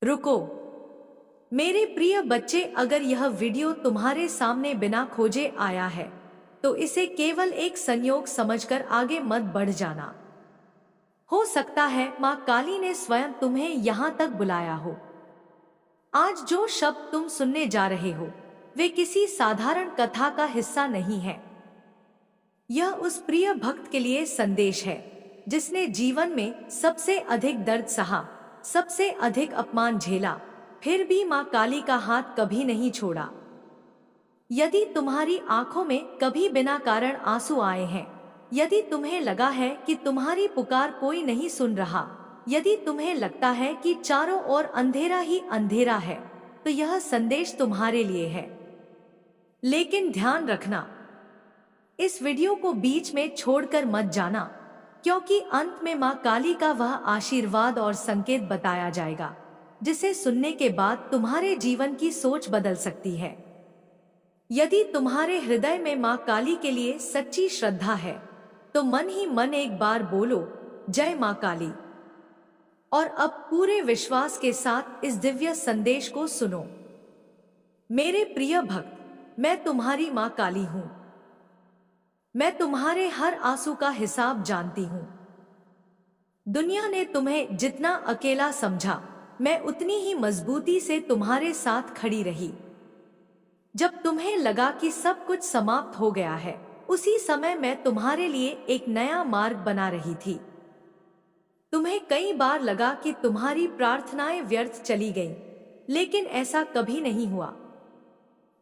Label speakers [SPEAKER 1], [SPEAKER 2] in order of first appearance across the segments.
[SPEAKER 1] रुको मेरे प्रिय बच्चे, अगर यह वीडियो तुम्हारे सामने बिना खोजे आया है तो इसे केवल एक संयोग समझकर आगे मत बढ़ जाना। हो सकता है माँ काली ने स्वयं तुम्हें यहाँ तक बुलाया हो। आज जो शब्द तुम सुनने जा रहे हो वे किसी साधारण कथा का हिस्सा नहीं है। यह उस प्रिय भक्त के लिए संदेश है जिसने जीवन में सबसे अधिक दर्द सहा, सबसे अधिक अपमान झेला, फिर भी माँ काली का हाथ कभी नहीं छोड़ा। यदि तुम्हारी आंखों में कभी बिना कारण आंसू आए हैं, यदि तुम्हें लगा है कि तुम्हारी पुकार कोई नहीं सुन रहा, यदि तुम्हें लगता है कि चारों ओर अंधेरा ही अंधेरा है, तो यह संदेश तुम्हारे लिए है। लेकिन ध्यान रखना, इस वीडियो को बीच में छोड़कर मत जाना, क्योंकि अंत में माँ काली का वह आशीर्वाद और संकेत बताया जाएगा जिसे सुनने के बाद तुम्हारे जीवन की सोच बदल सकती है। यदि तुम्हारे हृदय में माँ काली के लिए सच्ची श्रद्धा है तो मन ही मन एक बार बोलो, जय माँ काली। और अब पूरे विश्वास के साथ इस दिव्य संदेश को सुनो। मेरे प्रिय भक्त, मैं तुम्हारी माँ काली हूँ। मैं तुम्हारे हर आंसू का हिसाब जानती हूँ। दुनिया ने तुम्हें जितना अकेला समझा, मैं उतनी ही मजबूती से तुम्हारे साथ खड़ी रही। जब तुम्हें लगा कि सब कुछ समाप्त हो गया है, उसी समय मैं तुम्हारे लिए एक नया मार्ग बना रही थी। तुम्हें कई बार लगा कि तुम्हारी प्रार्थनाएं व्यर्थ चली गईं, लेकिन ऐसा कभी नहीं हुआ।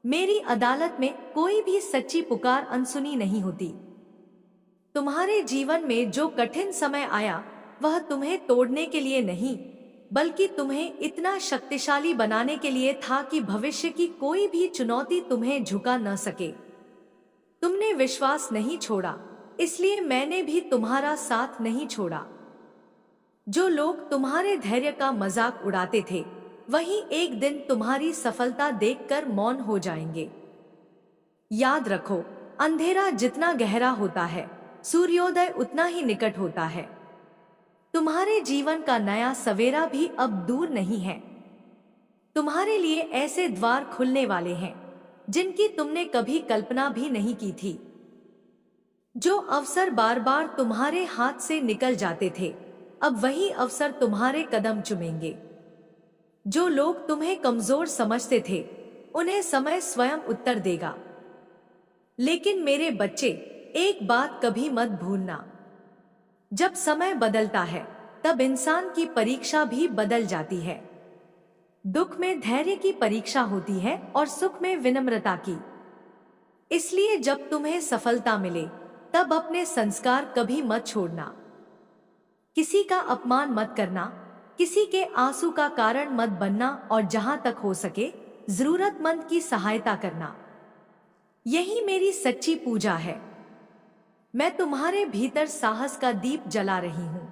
[SPEAKER 1] मेरी अदालत में कोई भी सच्ची पुकार अनसुनी नहीं होती। तुम्हारे जीवन में जो कठिन समय आया वह तुम्हें तोड़ने के लिए नहीं, बल्कि तुम्हें इतना शक्तिशाली बनाने के लिए था कि भविष्य की कोई भी चुनौती तुम्हें झुका न सके। तुमने विश्वास नहीं छोड़ा, इसलिए मैंने भी तुम्हारा साथ नहीं छोड़ा। जो लोग तुम्हारे धैर्य का मजाक उड़ाते थे, वही एक दिन तुम्हारी सफलता देखकर मौन हो जाएंगे। याद रखो, अंधेरा जितना गहरा होता है, सूर्योदय उतना ही निकट होता है। तुम्हारे जीवन का नया सवेरा भी अब दूर नहीं है। तुम्हारे लिए ऐसे द्वार खुलने वाले हैं जिनकी तुमने कभी कल्पना भी नहीं की थी। जो अवसर बार बार तुम्हारे हाथ से निकल जाते थे, अब वही अवसर तुम्हारे कदम चूमेंगे। जो लोग तुम्हें कमजोर समझते थे, उन्हें समय स्वयं उत्तर देगा। लेकिन मेरे बच्चे, एक बात कभी मत भूलना, जब समय बदलता है तब इंसान की परीक्षा भी बदल जाती है। दुख में धैर्य की परीक्षा होती है और सुख में विनम्रता की। इसलिए जब तुम्हें सफलता मिले तब अपने संस्कार कभी मत छोड़ना। किसी का अपमान मत करना, किसी के आंसू का कारण मत बनना, और जहां तक हो सके जरूरतमंद की सहायता करना। यही मेरी सच्ची पूजा है। मैं तुम्हारे भीतर साहस का दीप जला रही हूं।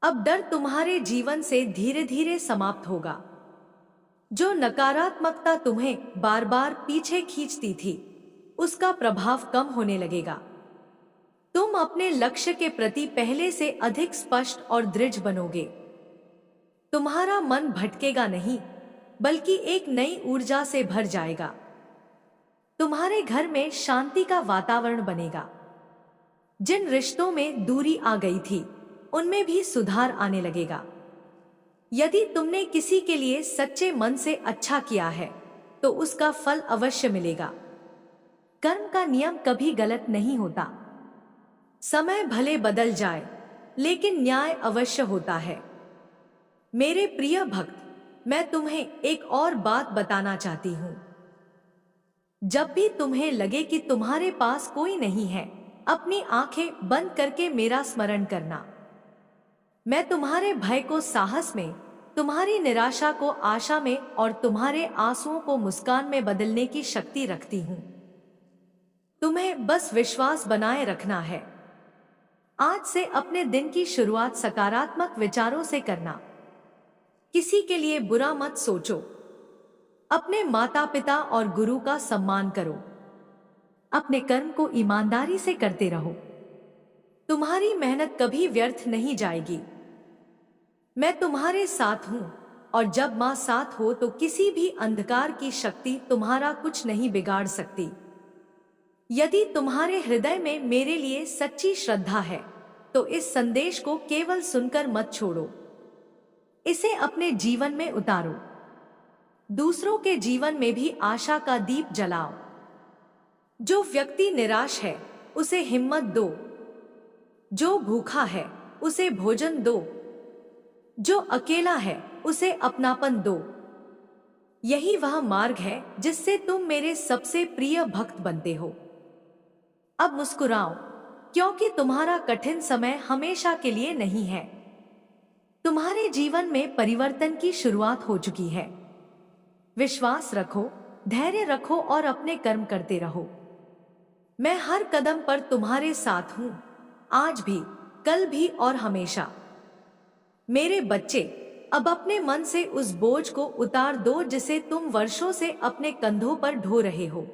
[SPEAKER 1] अब डर तुम्हारे जीवन से धीरे धीरे समाप्त होगा। जो नकारात्मकता तुम्हें बार बार पीछे खींचती थी, उसका प्रभाव कम होने लगेगा। तुम अपने लक्ष्य के प्रति पहले से अधिक स्पष्ट और दृढ़ बनोगे। तुम्हारा मन भटकेगा नहीं, बल्कि एक नई ऊर्जा से भर जाएगा। तुम्हारे घर में शांति का वातावरण बनेगा। जिन रिश्तों में दूरी आ गई थी, उनमें भी सुधार आने लगेगा। यदि तुमने किसी के लिए सच्चे मन से अच्छा किया है, तो उसका फल अवश्य मिलेगा। कर्म का नियम कभी गलत नहीं होता। समय भले बदल जाए, लेकिन न्याय अवश्य होता है। मेरे प्रिय भक्त, मैं तुम्हें एक और बात बताना चाहती हूं। जब भी तुम्हें लगे कि तुम्हारे पास कोई नहीं है, अपनी आंखें बंद करके मेरा स्मरण करना। मैं तुम्हारे भय को साहस में, तुम्हारी निराशा को आशा में और तुम्हारे आंसुओं को मुस्कान में बदलने की शक्ति रखती हूं। तुम्हें बस विश्वास बनाए रखना है। आज से अपने दिन की शुरुआत सकारात्मक विचारों से करना। किसी के लिए बुरा मत सोचो। अपने माता पिता और गुरु का सम्मान करो। अपने कर्म को ईमानदारी से करते रहो। तुम्हारी मेहनत कभी व्यर्थ नहीं जाएगी। मैं तुम्हारे साथ हूं और जब माँ साथ हो तो किसी भी अंधकार की शक्ति तुम्हारा कुछ नहीं बिगाड़ सकती। यदि तुम्हारे हृदय में मेरे लिए सच्ची श्रद्धा है तो इस संदेश को केवल सुनकर मत छोड़ो, इसे अपने जीवन में उतारो। दूसरों के जीवन में भी आशा का दीप जलाओ। जो व्यक्ति निराश है उसे हिम्मत दो, जो भूखा है उसे भोजन दो, जो अकेला है उसे अपनापन दो। यही वह मार्ग है जिससे तुम मेरे सबसे प्रिय भक्त बनते हो। अब मुस्कुराओ, क्योंकि तुम्हारा कठिन समय हमेशा के लिए नहीं है। तुम्हारे जीवन में परिवर्तन की शुरुआत हो चुकी है। विश्वास रखो, धैर्य रखो और अपने कर्म करते रहो। मैं हर कदम पर तुम्हारे साथ हूं, आज भी, कल भी और हमेशा। मेरे बच्चे, अब अपने मन से उस बोझ को उतार दो जिसे तुम वर्षों से अपने कंधों पर ढो रहे हो।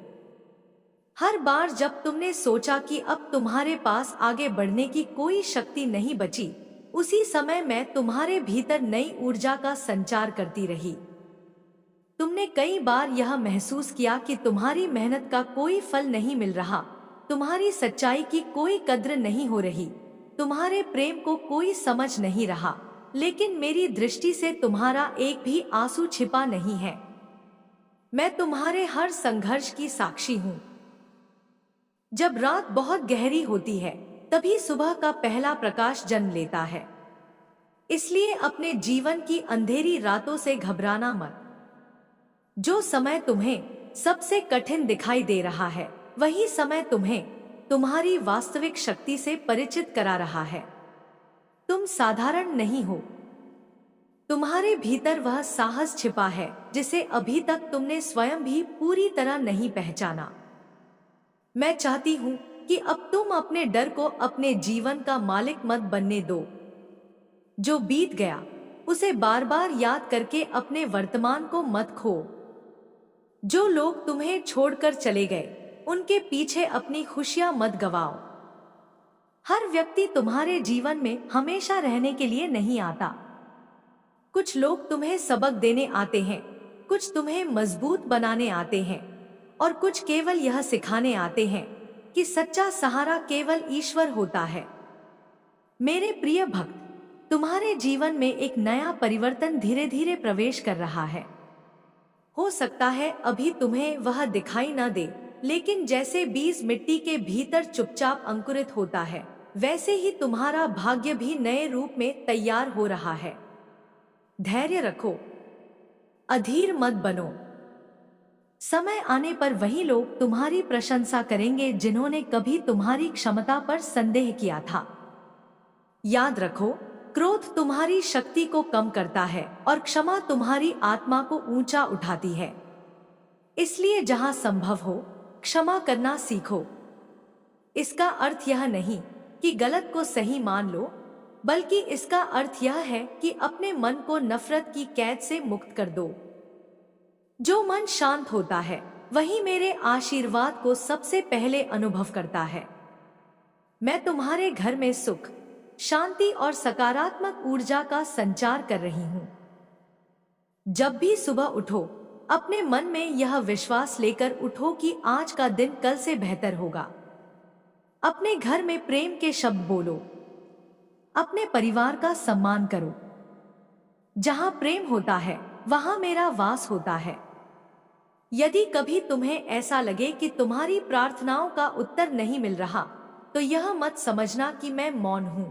[SPEAKER 1] हर बार जब तुमने सोचा कि अब तुम्हारे पास आगे बढ़ने की कोई शक्ति नहीं बची, उसी समय मैं तुम्हारे भीतर नई ऊर्जा का संचार करती रही। तुमने कई बार यह महसूस किया कि तुम्हारी मेहनत का कोई फल नहीं मिल रहा, तुम्हारी सच्चाई की कोई कद्र नहीं हो रही, तुम्हारे प्रेम को कोई समझ नहीं रहा, लेकिन मेरी दृष्टि से तुम्हारा एक भी आंसू छिपा नहीं है। मैं तुम्हारे हर संघर्ष की साक्षी हूँ। जब रात बहुत गहरी होती है तभी सुबह का पहला प्रकाश जन्म लेता है। इसलिए अपने जीवन की अंधेरी रातों से घबराना मत। जो समय तुम्हें सबसे कठिन दिखाई दे रहा है वही समय तुम्हें तुम्हारी वास्तविक शक्ति से परिचित करा रहा है। तुम साधारण नहीं हो। तुम्हारे भीतर वह साहस छिपा है जिसे अभी तक तुमने स्वयं भी पूरी तरह नहीं पहचाना। मैं चाहती हूं कि अब तुम अपने डर को अपने जीवन का मालिक मत बनने दो। जो बीत गया उसे बार बार याद करके अपने वर्तमान को मत खो। जो लोग तुम्हें छोड़कर चले गए उनके पीछे अपनी खुशियां मत गवाओ। हर व्यक्ति तुम्हारे जीवन में हमेशा रहने के लिए नहीं आता। कुछ लोग तुम्हें सबक देने आते हैं, कुछ तुम्हें मजबूत बनाने आते हैं और कुछ केवल यह सिखाने आते हैं कि सच्चा सहारा केवल ईश्वर होता है। मेरे प्रिय भक्त, तुम्हारे जीवन में एक नया परिवर्तन धीरे धीरे प्रवेश कर रहा है। हो सकता है अभी तुम्हें वह दिखाई न दे, लेकिन जैसे बीज मिट्टी के भीतर चुपचाप अंकुरित होता है, वैसे ही तुम्हारा भाग्य भी नए रूप में तैयार हो रहा है। धैर्य रखो, अधीर मत बनो। समय आने पर वही लोग तुम्हारी प्रशंसा करेंगे जिन्होंने कभी तुम्हारी क्षमता पर संदेह किया था। याद रखो, क्रोध तुम्हारी शक्ति को कम करता है और क्षमा तुम्हारी आत्मा को ऊंचा उठाती है। इसलिए जहां संभव हो क्षमा करना सीखो। इसका अर्थ यह नहीं कि गलत को सही मान लो, बल्कि इसका अर्थ यह है कि अपने मन को नफरत की कैद से मुक्त कर दो। जो मन शांत होता है वही मेरे आशीर्वाद को सबसे पहले अनुभव करता है। मैं तुम्हारे घर में सुख, शांति और सकारात्मक ऊर्जा का संचार कर रही हूं। जब भी सुबह उठो, अपने मन में यह विश्वास लेकर उठो कि आज का दिन कल से बेहतर होगा। अपने घर में प्रेम के शब्द बोलो। अपने परिवार का सम्मान करो। जहां प्रेम होता है वहां मेरा वास होता है। यदि कभी तुम्हें ऐसा लगे कि तुम्हारी प्रार्थनाओं का उत्तर नहीं मिल रहा, तो यह मत समझना कि मैं मौन हूं।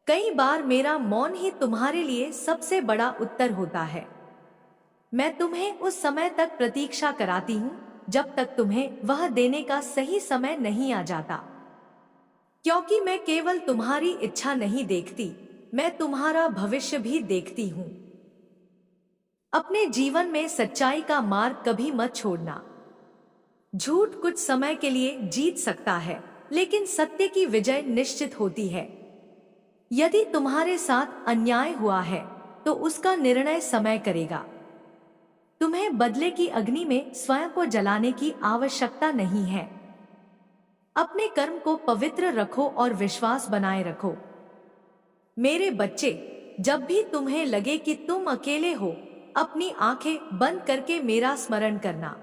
[SPEAKER 1] कई बार मेरा मौन ही तुम्हारे लिए सबसे बड़ा उत्तर होता है। मैं तुम्हें उस समय तक प्रतीक्षा कराती हूं जब तक तुम्हें वह देने का सही समय नहीं आ जाता, क्योंकि मैं केवल तुम्हारी इच्छा नहीं देखती, मैं तुम्हारा भविष्य भी देखती हूं। अपने जीवन में सच्चाई का मार्ग कभी मत छोड़ना। झूठ कुछ समय के लिए जीत सकता है, लेकिन सत्य की विजय निश्चित होती है। यदि तुम्हारे साथ अन्याय हुआ है तो उसका निर्णय समय करेगा। तुम्हें बदले की अग्नि में स्वयं को जलाने की आवश्यकता नहीं है। अपने कर्म को पवित्र रखो और विश्वास बनाए रखो। मेरे बच्चे, जब भी तुम्हें लगे कि तुम अकेले हो, अपनी आंखें बंद करके मेरा स्मरण करना।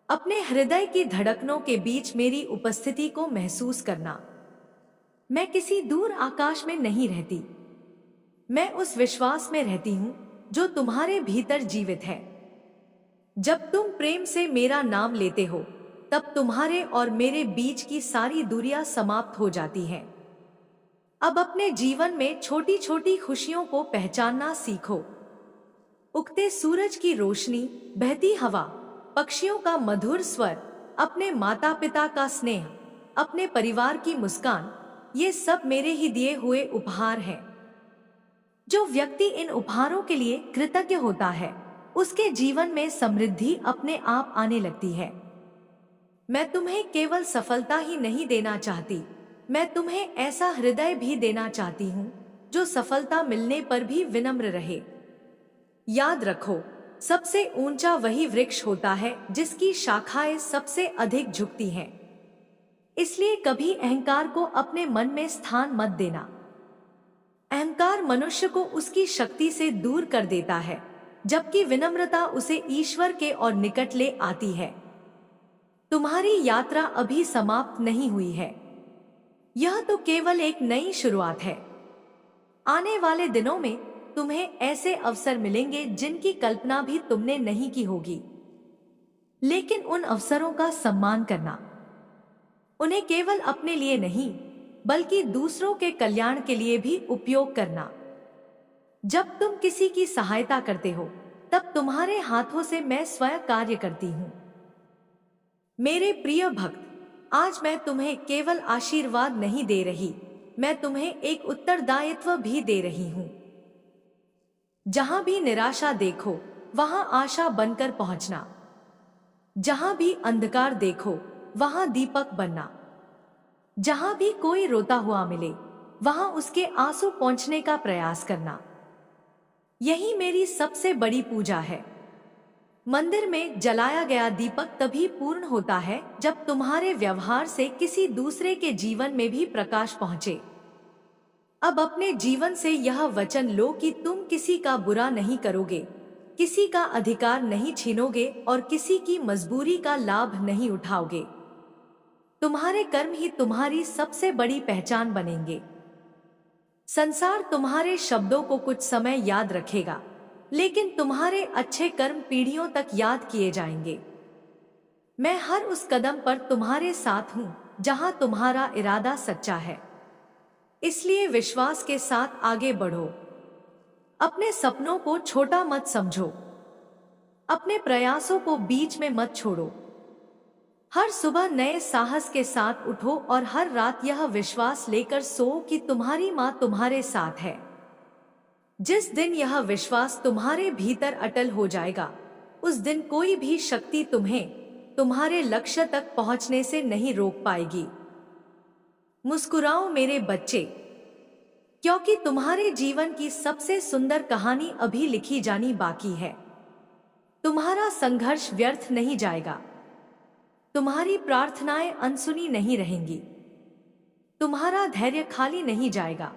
[SPEAKER 1] अपने हृदय की धड़कनों के बीच मेरी उपस्थिति को महसूस करना। मैं किसी दूर आकाश में नहीं रहती, मैं उस विश्वास में रहती हूँ जो तुम्हारे भीतर जीवित है। जब तुम प्रेम से मेरा नाम लेते हो, तब तुम्हारे और मेरे बीच की सारी दूरियां समाप्त हो जाती हैं। अब अपने जीवन में छोटी छोटी खुशियों को पहचानना सीखो। उगते सूरज की रोशनी, बहती हवा, पक्षियों का मधुर स्वर, अपने माता पिता का स्नेह, अपने परिवार की मुस्कान, ये सब मेरे ही दिए हुए उपहार हैं। जो व्यक्ति इन उपहारों के लिए कृतज्ञ होता है, उसके जीवन में समृद्धि अपने आप आने लगती है। मैं तुम्हें केवल सफलता ही नहीं देना चाहती, मैं तुम्हें ऐसा हृदय भी देना चाहती हूँ जो सफलता मिलने पर भी विनम्र रहे। याद रखो, सबसे ऊंचा वही वृक्ष होता है जिसकी शाखाएं सबसे अधिक झुकती हैं। इसलिए कभी अहंकार को अपने मन में स्थान मत देना। अहंकार मनुष्य को उसकी शक्ति से दूर कर देता है, जबकि विनम्रता उसे ईश्वर के और निकट ले आती है। तुम्हारी यात्रा अभी समाप्त नहीं हुई है, यह तो केवल एक नई शुरुआत है। आने वाले दिनों में तुम्हें ऐसे अवसर मिलेंगे जिनकी कल्पना भी तुमने नहीं की होगी, लेकिन उन अवसरों का सम्मान करना। उन्हें केवल अपने लिए नहीं, बल्कि दूसरों के कल्याण के लिए भी उपयोग करना। जब तुम किसी की सहायता करते हो, तब तुम्हारे हाथों से मैं स्वयं कार्य करती हूँ। मेरे प्रिय भक्त, आज मैं तुम्हें केवल आशीर्वाद नहीं दे रही, मैं तुम्हें एक उत्तरदायित्व भी दे रही हूँ। जहां भी निराशा देखो, वहां आशा बनकर पहुंचना। जहां भी अंधकार देखो, वहां दीपक बनना। जहां भी कोई रोता हुआ मिले, वहां उसके आंसू पहुंचने का प्रयास करना। यही मेरी सबसे बड़ी पूजा है। मंदिर में जलाया गया दीपक तभी पूर्ण होता है जब तुम्हारे व्यवहार से किसी दूसरे के जीवन में भी प्रकाश पहुंचे। अब अपने जीवन से यह वचन लो कि तुम किसी का बुरा नहीं करोगे, किसी का अधिकार नहीं छीनोगे और किसी की मजबूरी का लाभ नहीं उठाओगे। तुम्हारे कर्म ही तुम्हारी सबसे बड़ी पहचान बनेंगे। संसार तुम्हारे शब्दों को कुछ समय याद रखेगा, लेकिन तुम्हारे अच्छे कर्म पीढ़ियों तक याद किए जाएंगे। मैं हर उस कदम पर तुम्हारे साथ हूं जहां तुम्हारा इरादा सच्चा है। इसलिए विश्वास के साथ आगे बढ़ो। अपने सपनों को छोटा मत समझो, अपने प्रयासों को बीच में मत छोड़ो। हर सुबह नए साहस के साथ उठो और हर रात यह विश्वास लेकर सो कि तुम्हारी मां तुम्हारे साथ है। जिस दिन यह विश्वास तुम्हारे भीतर अटल हो जाएगा, उस दिन कोई भी शक्ति तुम्हें तुम्हारे लक्ष्य तक पहुंचने से नहीं रोक पाएगी। मुस्कुराओ मेरे बच्चे, क्योंकि तुम्हारे जीवन की सबसे सुंदर कहानी अभी लिखी जानी बाकी है। तुम्हारा संघर्ष व्यर्थ नहीं जाएगा, तुम्हारी प्रार्थनाएं अनसुनी नहीं रहेंगी, तुम्हारा धैर्य खाली नहीं जाएगा।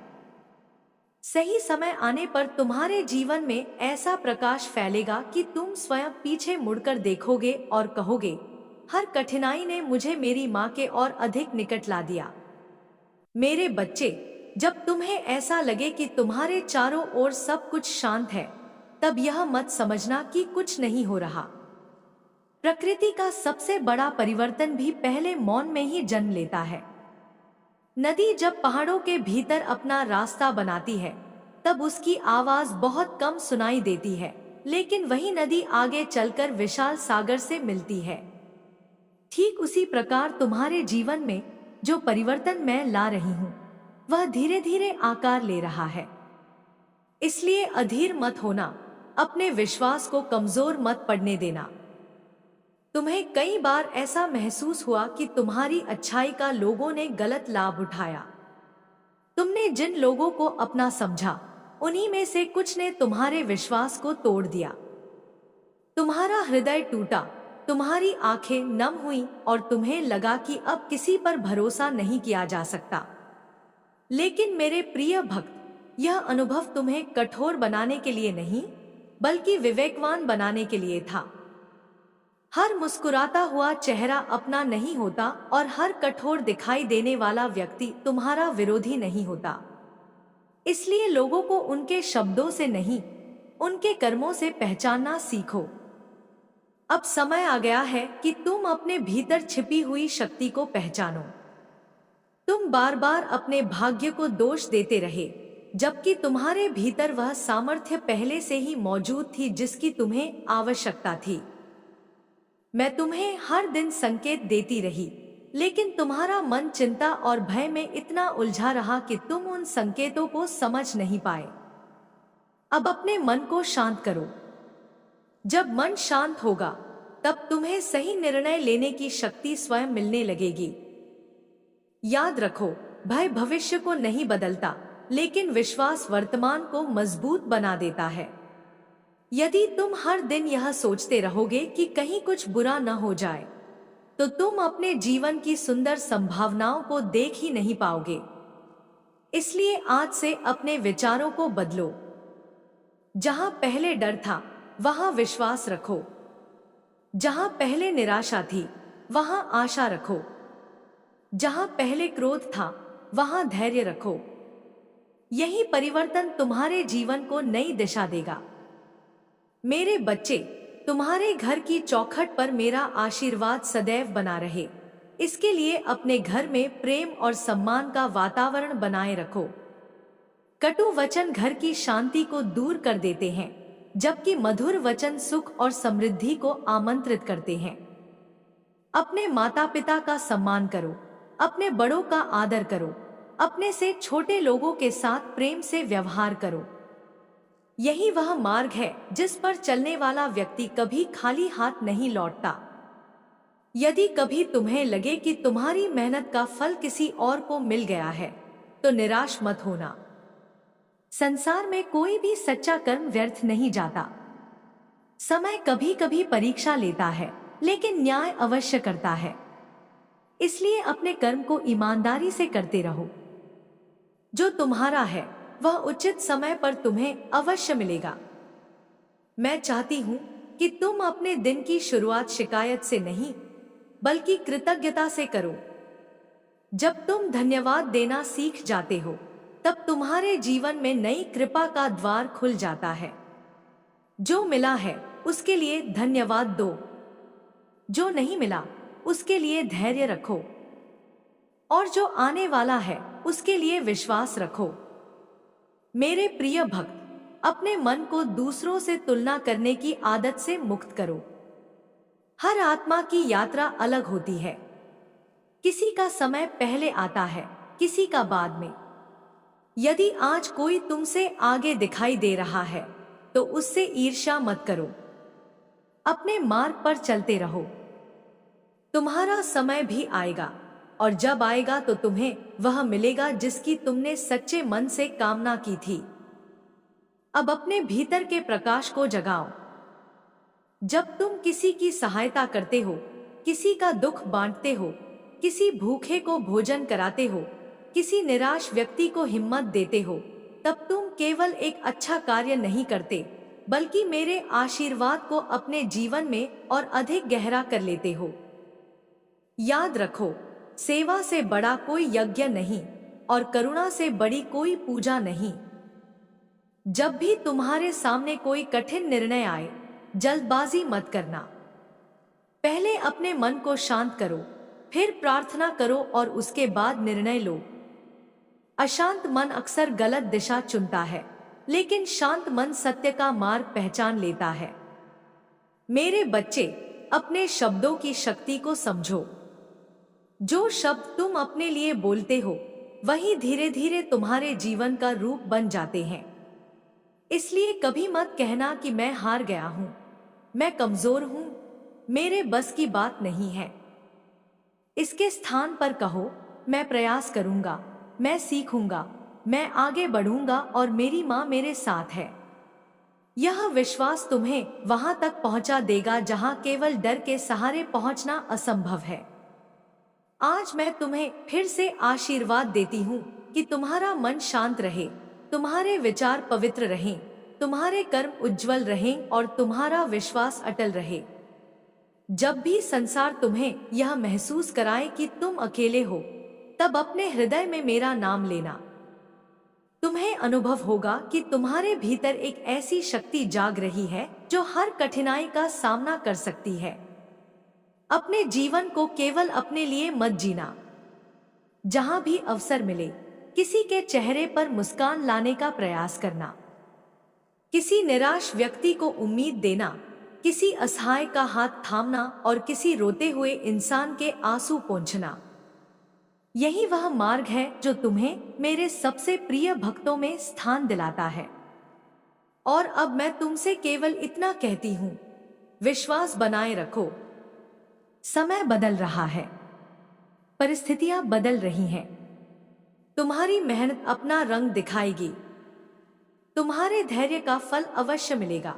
[SPEAKER 1] सही समय आने पर तुम्हारे जीवन में ऐसा प्रकाश फैलेगा कि तुम स्वयं पीछे मुड़कर देखोगे और कहोगे, हर कठिनाई ने मुझे मेरी मां के और अधिक निकट ला दिया। मेरे बच्चे, जब तुम्हें ऐसा लगे कि तुम्हारे चारों ओर सब कुछ शांत है, तब यह मत समझना कि कुछ नहीं हो रहा। प्रकृति का सबसे बड़ा परिवर्तन भी पहले मौन में ही जन्म लेता है। नदी जब पहाड़ों के भीतर अपना रास्ता बनाती है, तब उसकी आवाज बहुत कम सुनाई देती है, लेकिन वही नदी आगे चलकर विशाल सागर से मिलती है। ठीक उसी प्रकार तुम्हारे जीवन में जो परिवर्तन मैं ला रही हूँ, वह धीरे धीरे आकार ले रहा है। इसलिए अधीर मत होना, अपने विश्वास को कमजोर मत पड़ने देना। तुम्हें कई बार ऐसा महसूस हुआ कि तुम्हारी अच्छाई का लोगों ने गलत लाभ उठाया। तुमने जिन लोगों को अपना समझा, उन्हीं में से कुछ ने तुम्हारे विश्वास को तोड़ दिया। तुम्हारा हृदय टूटा, तुम्हारी आंखें नम हुईं और तुम्हें लगा कि अब किसी पर भरोसा नहीं किया जा सकता। लेकिन मेरे प्रिय भक्त, यह अनुभव तुम्हें कठोर बनाने के लिए नहीं, बल्कि विवेकवान बनाने के लिए था। हर मुस्कुराता हुआ चेहरा अपना नहीं होता और हर कठोर दिखाई देने वाला व्यक्ति तुम्हारा विरोधी नहीं होता। इसलिए लोगों को उनके शब्दों से नहीं, उनके कर्मों से पहचानना सीखो। अब समय आ गया है कि तुम अपने भीतर छिपी हुई शक्ति को पहचानो। तुम बार बार अपने भाग्य को दोष देते रहे, जबकि तुम्हारे भीतर वह सामर्थ्य पहले से ही मौजूद थी जिसकी तुम्हें आवश्यकता थी। मैं तुम्हें हर दिन संकेत देती रही, लेकिन तुम्हारा मन चिंता और भय में इतना उलझा रहा कि तुम उन संकेतों को समझ नहीं पाए। अब अपने मन को शांत करो। जब मन शांत होगा, तब तुम्हें सही निर्णय लेने की शक्ति स्वयं मिलने लगेगी। याद रखो, भय भविष्य को नहीं बदलता, लेकिन विश्वास वर्तमान को मजबूत बना देता है। यदि तुम हर दिन यह सोचते रहोगे कि कहीं कुछ बुरा न हो जाए, तो तुम अपने जीवन की सुंदर संभावनाओं को देख ही नहीं पाओगे। इसलिए आज से अपने विचारों को बदलो। जहां पहले डर था, वहां विश्वास रखो। जहां पहले निराशा थी, वहां आशा रखो। जहां पहले क्रोध था, वहां धैर्य रखो। यही परिवर्तन तुम्हारे जीवन को नई दिशा देगा। मेरे बच्चे, तुम्हारे घर की चौखट पर मेरा आशीर्वाद सदैव बना रहे, इसके लिए अपने घर में प्रेम और सम्मान का वातावरण बनाए रखो। कटु वचन घर की शांति को दूर कर देते हैं, जबकि मधुर वचन सुख और समृद्धि को आमंत्रित करते हैं। अपने माता पिता का सम्मान करो, अपने बड़ों का आदर करो, अपने से छोटे लोगों के साथ प्रेम से व्यवहार करो। यही वह मार्ग है जिस पर चलने वाला व्यक्ति कभी खाली हाथ नहीं लौटता। यदि कभी तुम्हें लगे कि तुम्हारी मेहनत का फल किसी और को मिल गया है, तो निराश मत होना। संसार में कोई भी सच्चा कर्म व्यर्थ नहीं जाता। समय कभी कभी परीक्षा लेता है, लेकिन न्याय अवश्य करता है। इसलिए अपने कर्म को ईमानदारी से करते रहो। जो तुम्हारा है, वह उचित समय पर तुम्हें अवश्य मिलेगा। मैं चाहती हूं कि तुम अपने दिन की शुरुआत शिकायत से नहीं, बल्कि कृतज्ञता से करो। जब तुम धन्यवाद देना सीख जाते हो, तब तुम्हारे जीवन में नई कृपा का द्वार खुल जाता है। जो मिला है उसके लिए धन्यवाद दो, जो नहीं मिला उसके लिए धैर्य रखो, और जो आने वाला है उसके लिए विश्वास रखो। मेरे प्रिय भक्त, अपने मन को दूसरों से तुलना करने की आदत से मुक्त करो। हर आत्मा की यात्रा अलग होती है। किसी का समय पहले आता है, किसी का बाद में। यदि आज कोई तुमसे आगे दिखाई दे रहा है, तो उससे ईर्ष्या मत करो। अपने मार्ग पर चलते रहो। तुम्हारा समय भी आएगा, और जब आएगा तो तुम्हें वह मिलेगा जिसकी तुमने सच्चे मन से कामना की थी। अब अपने भीतर के प्रकाश को जगाओ। जब तुम किसी की सहायता करते हो, किसी का दुख बांटते हो, किसी भूखे को भोजन कराते हो, किसी निराश व्यक्ति को हिम्मत देते हो, तब तुम केवल एक अच्छा कार्य नहीं करते, बल्कि मेरे आशीर्वाद को अपने जीवन में और अधिक गहरा कर लेते हो। याद रखो, सेवा से बड़ा कोई यज्ञ नहीं, और करुणा से बड़ी कोई पूजा नहीं। जब भी तुम्हारे सामने कोई कठिन निर्णय आए, जल्दबाजी मत करना। पहले अपने मन को शांत करो, फिर प्रार्थना करो और उसके बाद निर्णय लो। अशांत मन अक्सर गलत दिशा चुनता है, लेकिन शांत मन सत्य का मार्ग पहचान लेता है। मेरे बच्चे, अपने शब्दों की शक्ति को समझो। जो शब्द तुम अपने लिए बोलते हो, वही धीरे धीरे तुम्हारे जीवन का रूप बन जाते हैं। इसलिए कभी मत कहना कि मैं हार गया हूं, मैं कमजोर हूं, मेरे बस की बात नहीं है। इसके स्थान पर कहो, मैं प्रयास करूंगा, मैं सीखूंगा, मैं आगे बढ़ूंगा और मेरी मां मेरे साथ है। यह विश्वास तुम्हें वहां तक पहुंचा देगा जहां केवल डर के सहारे पहुंचना असंभव है। आज मैं तुम्हें फिर से आशीर्वाद देती हूं कि तुम्हारा मन शांत रहे, तुम्हारे विचार पवित्र रहें, तुम्हारे कर्म उज्जवल रहें और तुम्हारा विश्वास अटल रहे। जब भी संसार तुम्हें यह महसूस कराए कि तुम अकेले हो, तब अपने हृदय में मेरा नाम लेना। तुम्हें अनुभव होगा कि तुम्हारे भीतर एक ऐसी शक्ति जाग रही है जो हर कठिनाई का सामना कर सकती है। अपने जीवन को केवल अपने लिए मत जीना। जहां भी अवसर मिले, किसी के चेहरे पर मुस्कान लाने का प्रयास करना, किसी निराश व्यक्ति को उम्मीद देना, किसी असहाय का हाथ थामना और किसी रोते हुए इंसान के आंसू पोंछना। यही वह मार्ग है जो तुम्हें मेरे सबसे प्रिय भक्तों में स्थान दिलाता है। और अब मैं तुमसे केवल इतना कहती हूं, विश्वास बनाए रखो। समय बदल रहा है, परिस्थितियां बदल रही हैं। तुम्हारी मेहनत अपना रंग दिखाएगी, तुम्हारे धैर्य का फल अवश्य मिलेगा।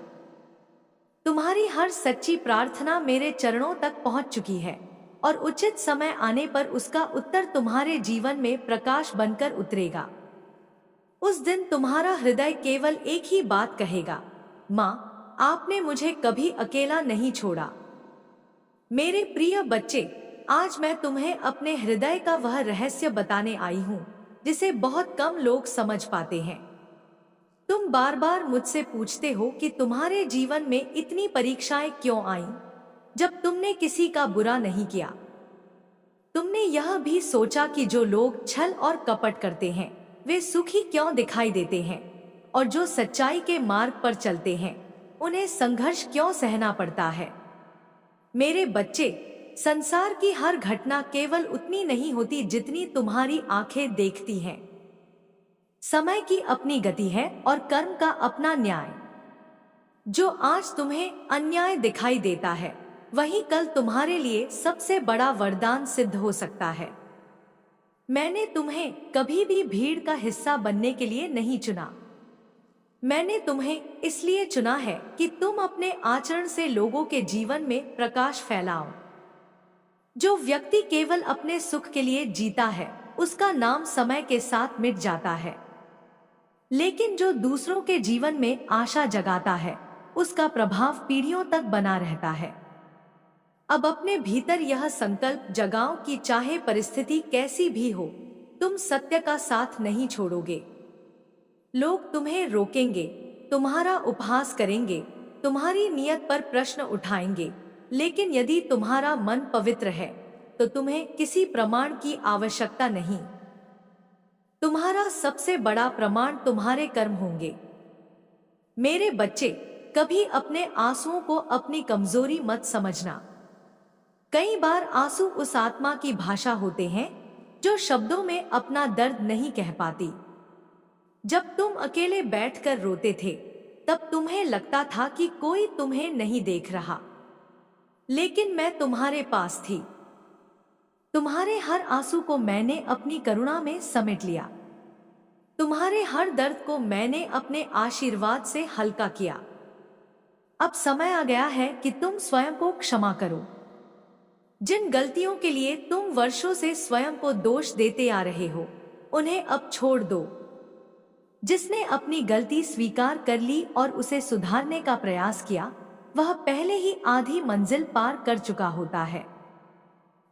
[SPEAKER 1] तुम्हारी हर सच्ची प्रार्थना मेरे चरणों तक पहुंच चुकी है और उचित समय आने पर उसका उत्तर तुम्हारे जीवन में प्रकाश बनकर उतरेगा। उस दिन तुम्हारा हृदय केवल एक ही बात कहेगा, माँ, आपने मुझे कभी अकेला नहीं छोड़ा। मेरे प्रिय बच्चे, आज मैं तुम्हें अपने हृदय का वह रहस्य बताने आई हूँ जिसे बहुत कम लोग समझ पाते हैं। तुम बार बार मुझसे पूछते हो कि तुम्हारे जीवन में इतनी परीक्षाएं क्यों आईं, जब तुमने किसी का बुरा नहीं किया। तुमने यह भी सोचा कि जो लोग छल और कपट करते हैं वे सुखी क्यों दिखाई देते हैं, और जो सच्चाई के मार्ग पर चलते हैं उन्हें संघर्ष क्यों सहना पड़ता है। मेरे बच्चे, संसार की हर घटना केवल उतनी नहीं होती जितनी तुम्हारी आंखें देखती हैं। समय की अपनी गति है और कर्म का अपना न्याय। जो आज तुम्हें अन्याय दिखाई देता है वही कल तुम्हारे लिए सबसे बड़ा वरदान सिद्ध हो सकता है। मैंने तुम्हें कभी भी भीड़ का हिस्सा बनने के लिए नहीं चुना। मैंने तुम्हें इसलिए चुना है कि तुम अपने आचरण से लोगों के जीवन में प्रकाश फैलाओ। जो व्यक्ति केवल अपने सुख के लिए जीता है उसका नाम समय के साथ मिट जाता है, लेकिन जो दूसरों के जीवन में आशा जगाता है उसका प्रभाव पीढ़ियों तक बना रहता है। अब अपने भीतर यह संकल्प जगाओ कि चाहे परिस्थिति कैसी भी हो, तुम सत्य का साथ नहीं छोड़ोगे। लोग तुम्हें रोकेंगे, तुम्हारा उपहास करेंगे, तुम्हारी नियत पर प्रश्न उठाएंगे, लेकिन यदि तुम्हारा मन पवित्र है तो तुम्हें किसी प्रमाण की आवश्यकता नहीं। तुम्हारा सबसे बड़ा प्रमाण तुम्हारे कर्म होंगे। मेरे बच्चे, कभी अपने आंसुओं को अपनी कमजोरी मत समझना। कई बार आंसू उस आत्मा की भाषा होते हैं जो शब्दों में अपना दर्द नहीं कह पाती। जब तुम अकेले बैठकर रोते थे तब तुम्हें लगता था कि कोई तुम्हें नहीं देख रहा, लेकिन मैं तुम्हारे पास थी। तुम्हारे हर आंसू को मैंने अपनी करुणा में समेट लिया। तुम्हारे हर दर्द को मैंने अपने आशीर्वाद से हल्का किया। अब समय आ गया है कि तुम स्वयं को क्षमा करो। जिन गलतियों के लिए तुम वर्षों से स्वयं को दोष देते आ रहे हो उन्हें अब छोड़ दो। जिसने अपनी गलती स्वीकार कर ली और उसे सुधारने का प्रयास किया वह पहले ही आधी मंजिल पार कर चुका होता है।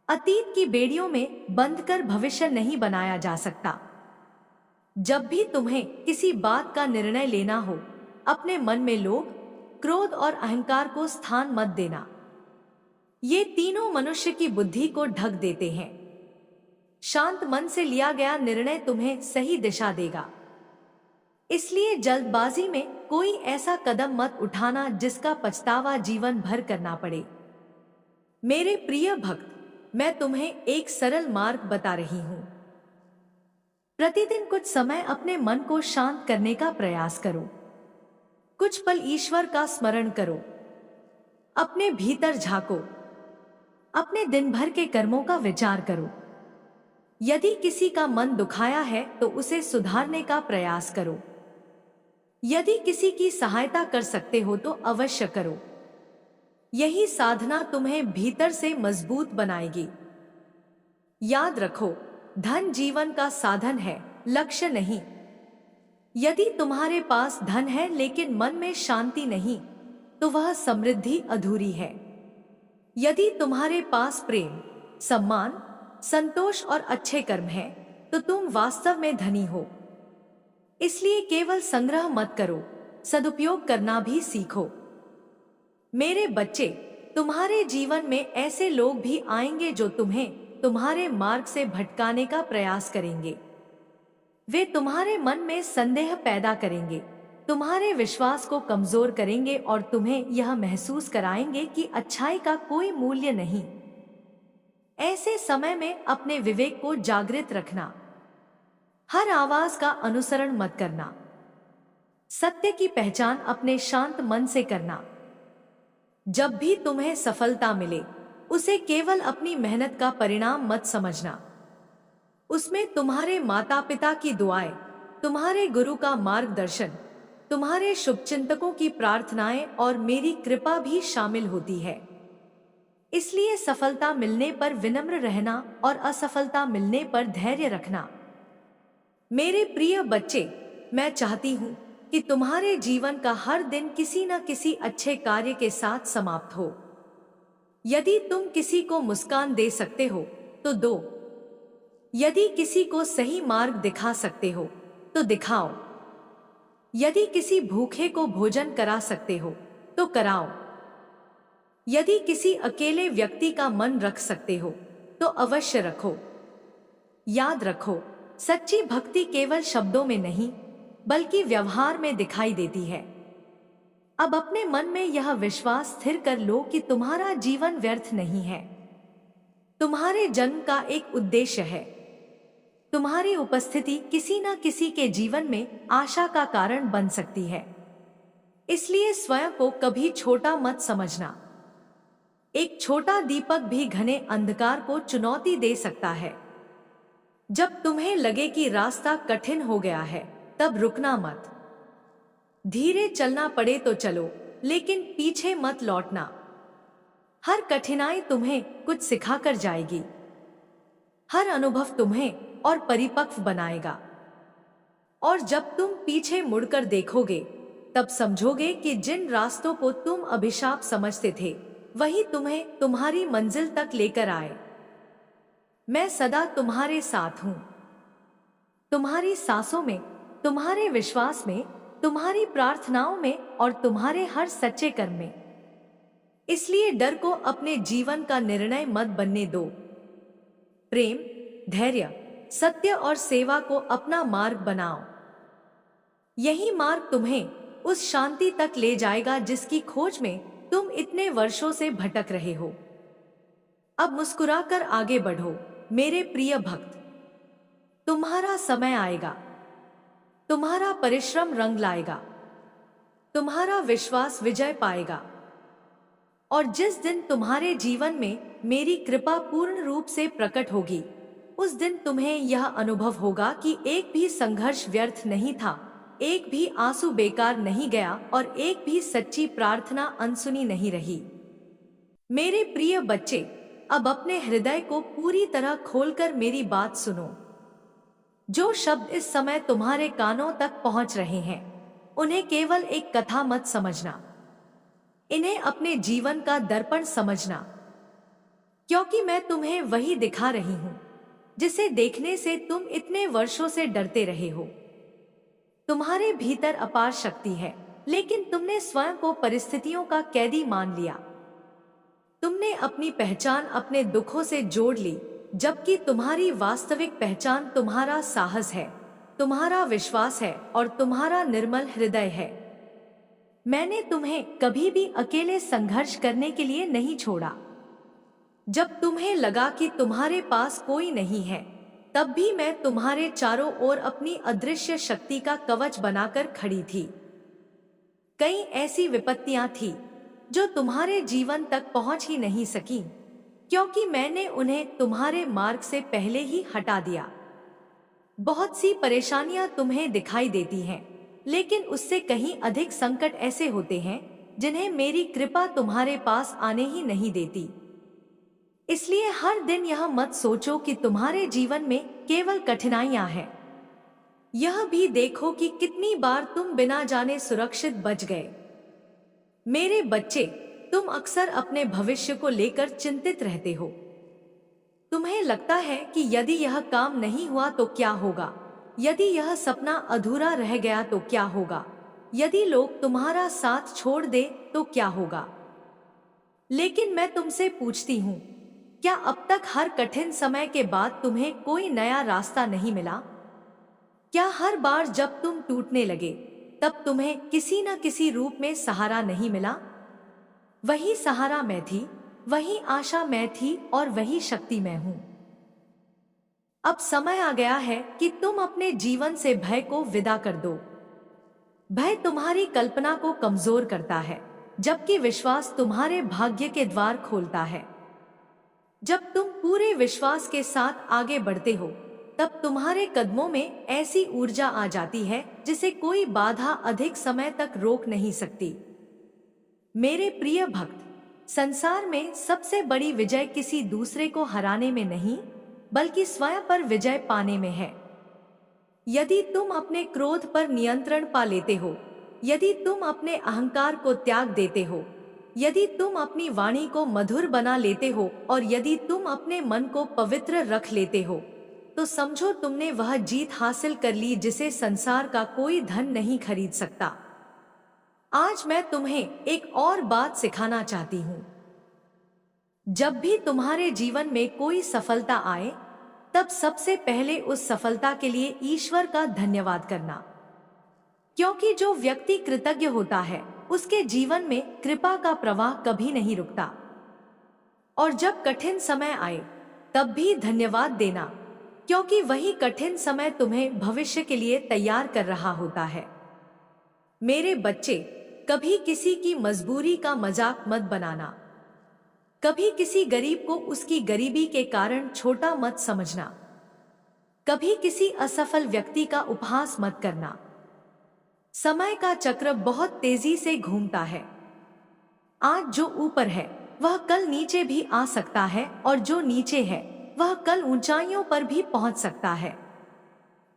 [SPEAKER 1] अतीत की बेड़ियों में बंद कर भविष्य नहीं बनाया जा सकता। जब भी तुम्हें किसी बात का निर्णय लेना हो, अपने मन में लोभ, क्रोध और अहंकार को स्थान मत देना। ये तीनों मनुष्य की बुद्धि को ढक देते हैं। शांत मन से लिया गया निर्णय तुम्हें सही दिशा देगा। इसलिए जल्दबाजी में कोई ऐसा कदम मत उठाना जिसका पछतावा जीवन भर करना पड़े। मेरे प्रिय भक्त, मैं तुम्हें एक सरल मार्ग बता रही हूं। प्रतिदिन कुछ समय अपने मन को शांत करने का प्रयास करो। कुछ पल ईश्वर का स्मरण करो। अपने भीतर झांको। अपने दिन भर के कर्मों का विचार करो। यदि किसी का मन दुखाया है तो उसे सुधारने का प्रयास करो। यदि किसी की सहायता कर सकते हो तो अवश्य करो। यही साधना तुम्हें भीतर से मजबूत बनाएगी। याद रखो, धन जीवन का साधन है, लक्ष्य नहीं। यदि तुम्हारे पास धन है लेकिन मन में शांति नहीं, तो वह समृद्धि अधूरी है। यदि तुम्हारे पास प्रेम, सम्मान, संतोष और अच्छे कर्म हैं, तो तुम वास्तव में धनी हो। इसलिए केवल संग्रह मत करो, सदुपयोग करना भी सीखो। मेरे बच्चे, तुम्हारे जीवन में ऐसे लोग भी आएंगे जो तुम्हें तुम्हारे मार्ग से भटकाने का प्रयास करेंगे। वे तुम्हारे मन में संदेह पैदा करेंगे, तुम्हारे विश्वास को कमजोर करेंगे और तुम्हें यह महसूस कराएंगे कि अच्छाई का कोई मूल्य नहीं। ऐसे समय में अपने विवेक को जागृत रखना। हर आवाज का अनुसरण मत करना। सत्य की पहचान अपने शांत मन से करना। जब भी तुम्हें सफलता मिले, उसे केवल अपनी मेहनत का परिणाम मत समझना। उसमें तुम्हारे माता पिता की दुआएं, तुम्हारे गुरु का मार्गदर्शन, तुम्हारे शुभचिंतकों की प्रार्थनाएं और मेरी कृपा भी शामिल होती है। इसलिए सफलता मिलने पर विनम्र रहना और असफलता मिलने पर धैर्य रखना। मेरे प्रिय बच्चे, मैं चाहती हूँ कि तुम्हारे जीवन का हर दिन किसी न किसी अच्छे कार्य के साथ समाप्त हो। यदि तुम किसी को मुस्कान दे सकते हो तो दो। यदि किसी को सही मार्ग दिखा सकते हो तो दिखाओ। यदि किसी भूखे को भोजन करा सकते हो तो कराओ। यदि किसी अकेले व्यक्ति का मन रख सकते हो तो अवश्य रखो। याद रखो, सच्ची भक्ति केवल शब्दों में नहीं बल्कि व्यवहार में दिखाई देती है। अब अपने मन में यह विश्वास स्थिर कर लो कि तुम्हारा जीवन व्यर्थ नहीं है। तुम्हारे जन्म का एक उद्देश्य है। तुम्हारी उपस्थिति किसी न किसी के जीवन में आशा का कारण बन सकती है। इसलिए स्वयं को कभी छोटा मत समझना। एक छोटा दीपक भी घने अंधकार को चुनौती दे सकता है। जब तुम्हें लगे कि रास्ता कठिन हो गया है, तब रुकना मत। धीरे चलना पड़े तो चलो, लेकिन पीछे मत लौटना। हर कठिनाई तुम्हें कुछ सिखाकर जाएगी। हर अनुभव तुम्हें और परिपक्व बनाएगा। और जब तुम पीछे मुड़कर देखोगे, तब समझोगे कि जिन रास्तों को तुम अभिशाप समझते थे, वही तुम्हें तुम्हारी मंजिल तक लेकर आए। मैं सदा तुम्हारे साथ हूं। तुम्हारी सांसों में, तुम्हारे विश्वास में, तुम्हारी प्रार्थनाओं में और तुम्हारे हर सच्चे कर्म में। इसलिए डर को अपने जीवन का निर्णय मत बनने दो। प्रेम, धैर्य, सत्य और सेवा को अपना मार्ग बनाओ। यही मार्ग तुम्हें उस शांति तक ले जाएगा जिसकी खोज में तुम इतने वर्षों से भटक रहे हो। अब मुस्कुराकर आगे बढ़ो मेरे प्रिय भक्त। तुम्हारा समय आएगा। तुम्हारा परिश्रम रंग लाएगा। तुम्हारा विश्वास विजय पाएगा। और जिस दिन तुम्हारे जीवन में मेरी कृपा पूर्ण रूप से प्रकट होगी, उस दिन तुम्हें यह अनुभव होगा कि एक भी संघर्ष व्यर्थ नहीं था, एक भी आंसू बेकार नहीं गया और एक भी सच्ची प्रार्थना अनसुनी नहीं रही। मेरे प्रिय बच्चे, अब अपने हृदय को पूरी तरह खोलकर मेरी बात सुनो। जो शब्द इस समय तुम्हारे कानों तक पहुंच रहे हैं, उन्हें केवल एक कथा मत समझना। इन्हें अपने जीवन का दर्पण समझना, क्योंकि मैं तुम्हें वही दिखा रही हूं जिसे देखने से तुम इतने वर्षों से डरते रहे हो। तुम्हारे भीतर अपार शक्ति है, लेकिन तुमने स्वयं को परिस्थितियों का कैदी मान लिया। तुमने अपनी पहचान अपने दुखों से जोड़ ली, जबकि तुम्हारी वास्तविक पहचान तुम्हारा साहस है, तुम्हारा विश्वास है और तुम्हारा निर्मल हृदय है। मैंने तुम्हें कभी भी अकेले संघर्ष करने के लिए नहीं छोड़ा। जब तुम्हें लगा कि तुम्हारे पास कोई नहीं है, तब भी मैं तुम्हारे चारों ओर अपनी अदृश्य शक्ति का कवच बनाकर खड़ी थी। कई ऐसी विपत्तियां थी जो तुम्हारे जीवन तक पहुंच ही नहीं सकी, क्योंकि मैंने उन्हें तुम्हारे मार्ग से पहले ही हटा दिया। बहुत सी परेशानियां तुम्हें दिखाई देती हैं, लेकिन उससे कहीं अधिक संकट ऐसे होते हैं जिन्हें मेरी कृपा तुम्हारे पास आने ही नहीं देती। इसलिए हर दिन यह मत सोचो कि तुम्हारे जीवन में केवल कठिनाइयां हैं। यह भी देखो कि कितनी बार तुम बिना जाने सुरक्षित बच गए। मेरे बच्चे, तुम अक्सर अपने भविष्य को लेकर चिंतित रहते हो। तुम्हें लगता है कि यदि यह काम नहीं हुआ तो क्या होगा, यदि यह सपना अधूरा रह गया तो क्या होगा, यदि लोग तुम्हारा साथ छोड़ दे तो क्या होगा। लेकिन मैं तुमसे पूछती हूँ, क्या अब तक हर कठिन समय के बाद तुम्हें कोई नया रास्ता नहीं मिला? क्या हर बार जब तुम टूटने लगे तब तुम्हें किसी न किसी रूप में सहारा नहीं मिला? वही सहारा मैं थी, वही आशा मैं थी और वही शक्ति मैं हूं। अब समय आ गया है कि तुम अपने जीवन से भय को विदा कर दो। भय तुम्हारी कल्पना को कमजोर करता है, जबकि विश्वास तुम्हारे भाग्य के द्वार खोलता है। जब तुम पूरे विश्वास के साथ आगे बढ़ते हो, तब तुम्हारे कदमों में ऐसी ऊर्जा आ जाती है जिसे कोई बाधा अधिक समय तक रोक नहीं सकती। मेरे प्रिय भक्त, संसार में सबसे बड़ी विजय किसी दूसरे को हराने में नहीं, बल्कि स्वयं पर विजय पाने में है। यदि तुम अपने क्रोध पर नियंत्रण पा लेते हो, यदि तुम अपने अहंकार को त्याग देते हो, यदि तुम अपनी वाणी को मधुर बना लेते हो और यदि तुम अपने मन को पवित्र रख लेते हो, तो समझो तुमने वह जीत हासिल कर ली जिसे संसार का कोई धन नहीं खरीद सकता। आज मैं तुम्हें एक और बात सिखाना चाहती हूँ। जब भी तुम्हारे जीवन में कोई सफलता आए, तब सबसे पहले उस सफलता के लिए ईश्वर का धन्यवाद करना, क्योंकि जो व्यक्ति कृतज्ञ होता है उसके जीवन में कृपा का प्रवाह कभी नहीं रुकता। और जब कठिन समय आए तब भी धन्यवाद देना, क्योंकि वही कठिन समय तुम्हें भविष्य के लिए तैयार कर रहा होता है। मेरे बच्चे, कभी किसी की मजबूरी का मजाक मत बनाना, कभी किसी गरीब को उसकी गरीबी के कारण छोटा मत समझना, कभी किसी असफल व्यक्ति का उपहास मत करना। समय का चक्र बहुत तेजी से घूमता है। आज जो ऊपर है वह कल नीचे भी आ सकता है और जो नीचे है वह कल ऊंचाइयों पर भी पहुंच सकता है।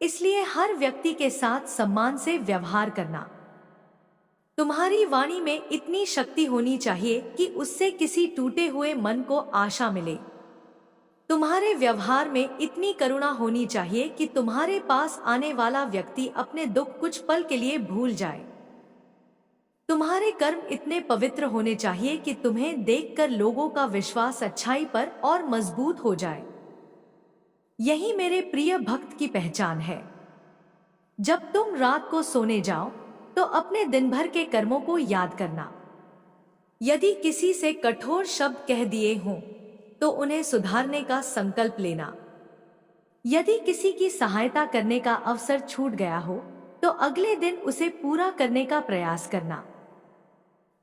[SPEAKER 1] इसलिए हर व्यक्ति के साथ सम्मान से व्यवहार करना। तुम्हारी वाणी में इतनी शक्ति होनी चाहिए कि उससे किसी टूटे हुए मन को आशा मिले। तुम्हारे व्यवहार में इतनी करुणा होनी चाहिए कि तुम्हारे पास आने वाला व्यक्ति अपने दुख कुछ पल के लिए भूल जाए। तुम्हारे कर्म इतने पवित्र होने चाहिए कि तुम्हें देखकर लोगों का विश्वास अच्छाई पर और मजबूत हो जाए। यही मेरे प्रिय भक्त की पहचान है। जब तुम रात को सोने जाओ तो अपने दिन भर के कर्मों को याद करना। यदि किसी से कठोर शब्द कह दिए हों तो उन्हें सुधारने का संकल्प लेना। यदि किसी की सहायता करने का अवसर छूट गया हो तो अगले दिन उसे पूरा करने का प्रयास करना।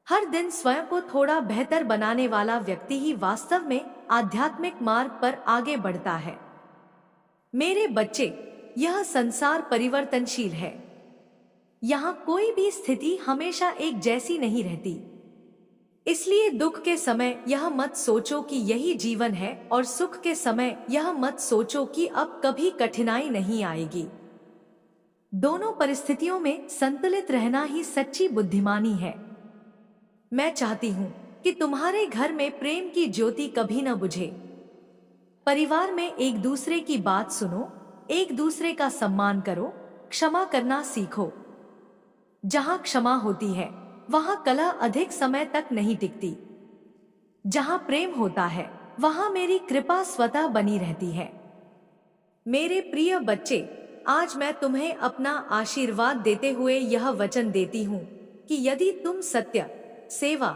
[SPEAKER 1] हर दिन स्वयं को थोड़ा बेहतर बनाने वाला व्यक्ति ही वास्तव में आध्यात्मिक मार्ग पर आगे बढ़ता है। मेरे बच्चे, यह संसार परिवर्तनशील है। यहाँ कोई भी स्थिति हमेशा एक जैसी नहीं रहती। इसलिए दुख के समय यह मत सोचो कि यही जीवन है और सुख के समय यह मत सोचो कि अब कभी कठिनाई नहीं आएगी। दोनों परिस्थितियों में संतुलित रहना ही सच्ची बुद्धिमानी है। मैं चाहती हूँ कि तुम्हारे घर में प्रेम की ज्योति कभी न बुझे। परिवार में एक दूसरे की बात सुनो, एक दूसरे का सम्मान करो, क्षमा करना सीखो। जहां क्षमा होती है वहां कलह अधिक समय तक नहीं टिकती। जहां प्रेम होता है वहां मेरी कृपा स्वतः बनी रहती है। मेरे प्रिय बच्चे, आज मैं तुम्हें अपना आशीर्वाद देते हुए यह वचन देती हूँ कि यदि तुम सत्य, सेवा,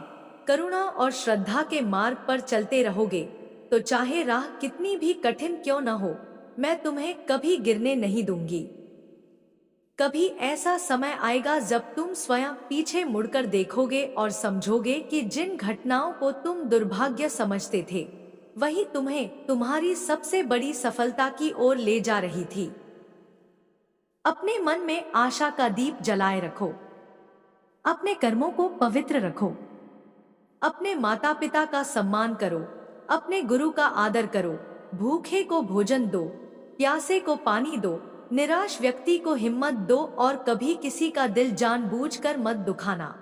[SPEAKER 1] करुणा और श्रद्धा के मार्ग पर चलते रहोगे तो चाहे राह कितनी भी कठिन क्यों न हो, मैं तुम्हें कभी गिरने नहीं दूंगी। कभी ऐसा समय आएगा जब तुम स्वयं पीछे मुड़कर देखोगे और समझोगे कि जिन घटनाओं को तुम दुर्भाग्य समझते थे वही तुम्हें तुम्हारी सबसे बड़ी सफलता की ओर ले जा रही थी। अपने मन में आशा का दीप जलाए रखो, अपने कर्मों को पवित्र रखो, अपने माता पिता का सम्मान करो, अपने गुरु का आदर करो, भूखे को भोजन दो, प्यासे को पानी दो, निराश व्यक्ति को हिम्मत दो और कभी किसी का दिल जानबूझकर मत दुखाना।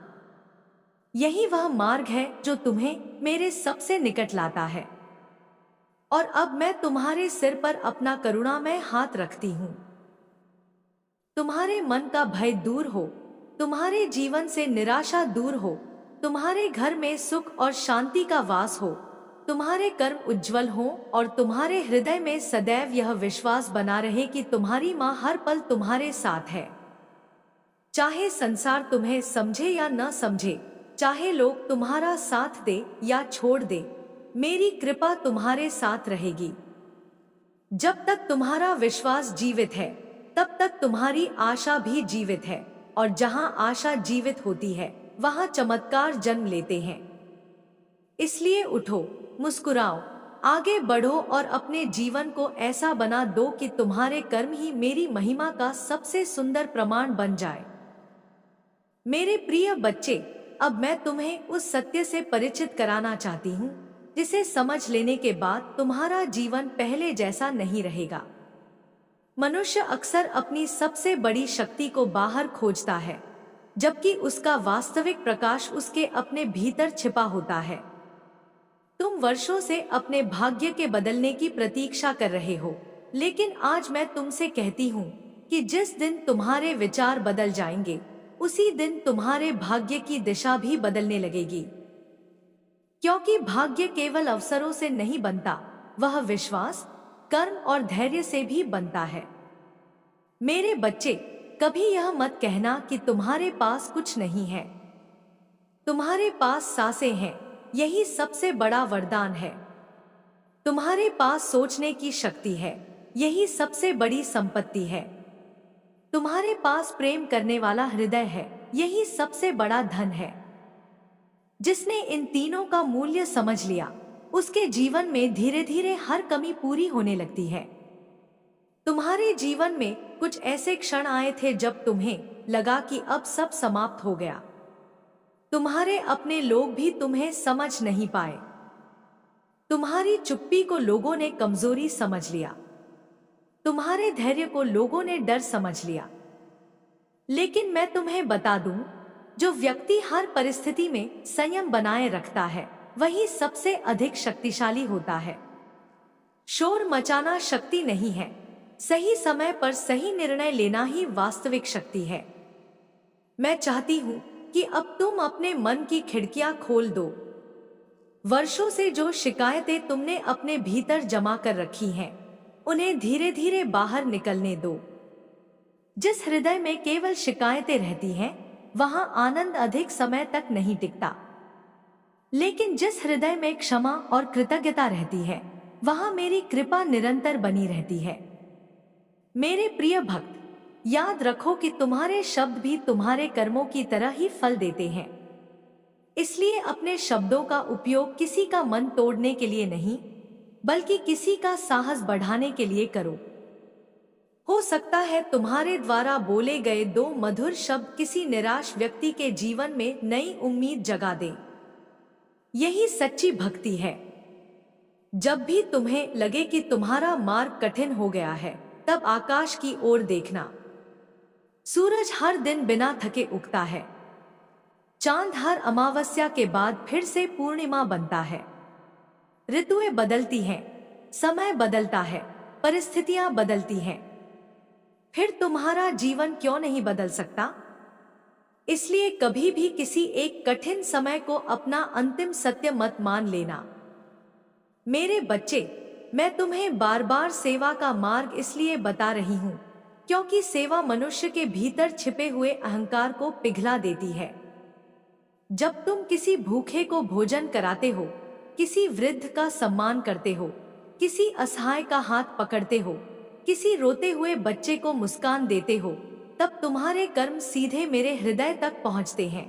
[SPEAKER 1] यही वह मार्ग है जो तुम्हें मेरे सबसे निकट लाता है। और अब मैं तुम्हारे सिर पर अपना करुणामय हाथ रखती हूँ। तुम्हारे मन का भय दूर हो, तुम्हारे जीवन से निराशा दूर हो, तुम्हारे घर में सुख और शांति का वास हो, तुम्हारे कर्म उज्जवल हो और तुम्हारे हृदय में सदैव यह विश्वास बना रहे कि तुम्हारी माँ हर पल तुम्हारे साथ है। चाहे संसार तुम्हें समझे या न समझे, चाहे लोग तुम्हारा साथ दे या छोड़ दे, मेरी कृपा तुम्हारे साथ रहेगी। जब तक तुम्हारा विश्वास जीवित है तब तक तुम्हारी आशा भी जीवित है, और जहां आशा जीवित होती है वहां चमत्कार जन्म लेते हैं। इसलिए उठो, मुस्कुराओ, आगे बढ़ो और अपने जीवन को ऐसा बना दो कि तुम्हारे कर्म ही मेरी महिमा का सबसे सुंदर प्रमाण बन जाए। मेरे प्रिय बच्चे, अब मैं तुम्हें उस सत्य से परिचित कराना चाहती हूँ जिसे समझ लेने के बाद तुम्हारा जीवन पहले जैसा नहीं रहेगा। मनुष्य अक्सर अपनी सबसे बड़ी शक्ति को बाहर खोजता है, जबकि उसका वास्तविक प्रकाश उसके अपने भीतर छिपा होता है। तुम वर्षों से अपने भाग्य के बदलने की प्रतीक्षा कर रहे हो, लेकिन आज मैं तुमसे कहती हूँ कि जिस दिन तुम्हारे विचार बदल जाएंगे, उसी दिन तुम्हारे भाग्य की दिशा भी बदलने लगेगी। क्योंकि भाग्य केवल अवसरों से नहीं बनता, वह विश्वास, कर्म और धैर्य से भी बनता है। मेरे बच्चे, कभी यह मत कहना कि तुम्हारे पास कुछ नहीं है। तुम्हारे पास सांसें हैं, यही सबसे बड़ा वरदान है। तुम्हारे पास सोचने की शक्ति है, यही सबसे बड़ी संपत्ति है। तुम्हारे पास प्रेम करने वाला हृदय है, यही सबसे बड़ा धन है। जिसने इन तीनों का मूल्य समझ लिया, उसके जीवन में धीरे धीरे हर कमी पूरी होने लगती है। तुम्हारे जीवन में कुछ ऐसे क्षण आए थे जब तुम्हें लगा कि अब सब समाप्त हो गया। तुम्हारे अपने लोग भी तुम्हें समझ नहीं पाए। तुम्हारी चुप्पी को लोगों ने कमजोरी समझ लिया, तुम्हारे धैर्य को लोगों ने डर समझ लिया। लेकिन मैं तुम्हें बता दूं, जो व्यक्ति हर परिस्थिति में संयम बनाए रखता है, वही सबसे अधिक शक्तिशाली होता है। शोर मचाना शक्ति नहीं है, सही समय पर सही निर्णय लेना ही वास्तविक शक्ति है। मैं चाहती हूं कि अब तुम अपने मन की खिड़कियां खोल दो। वर्षों से जो शिकायतें तुमने अपने भीतर जमा कर रखी हैं, उन्हें धीरे धीरे बाहर निकलने दो। जिस हृदय में केवल शिकायतें रहती हैं, वहां आनंद अधिक समय तक नहीं टिकता। लेकिन जिस हृदय में क्षमा और कृतज्ञता रहती है, वहां मेरी कृपा निरंतर बनी रहती है। मेरे प्रिय भक्त, याद रखो कि तुम्हारे शब्द भी तुम्हारे कर्मों की तरह ही फल देते हैं। इसलिए अपने शब्दों का उपयोग किसी का मन तोड़ने के लिए नहीं, बल्कि किसी का साहस बढ़ाने के लिए करो। हो सकता है तुम्हारे द्वारा बोले गए 2 मधुर शब्द किसी निराश व्यक्ति के जीवन में नई उम्मीद जगा दे। यही सच्ची भक्ति है। जब भी तुम्हें लगे कि तुम्हारा मार्ग कठिन हो गया है, तब आकाश की ओर देखना। सूरज हर दिन बिना थके उगता है। चांद हर अमावस्या के बाद फिर से पूर्णिमा बनता है। ऋतुएं बदलती हैं, समय बदलता है, परिस्थितियां बदलती हैं। फिर तुम्हारा जीवन क्यों नहीं बदल सकता? इसलिए कभी भी किसी एक कठिन समय को अपना अंतिम सत्य मत मान लेना। मेरे बच्चे, मैं तुम्हें बार बार सेवा का मार्ग इसलिए बता रही हूँ क्योंकि सेवा मनुष्य के भीतर छिपे हुए अहंकार को पिघला देती है। जब तुम किसी भूखे को भोजन कराते हो, किसी वृद्ध का सम्मान करते हो, किसी असहाय का हाथ पकड़ते हो, किसी रोते हुए बच्चे को मुस्कान देते हो, तब तुम्हारे कर्म सीधे मेरे हृदय तक पहुंचते हैं।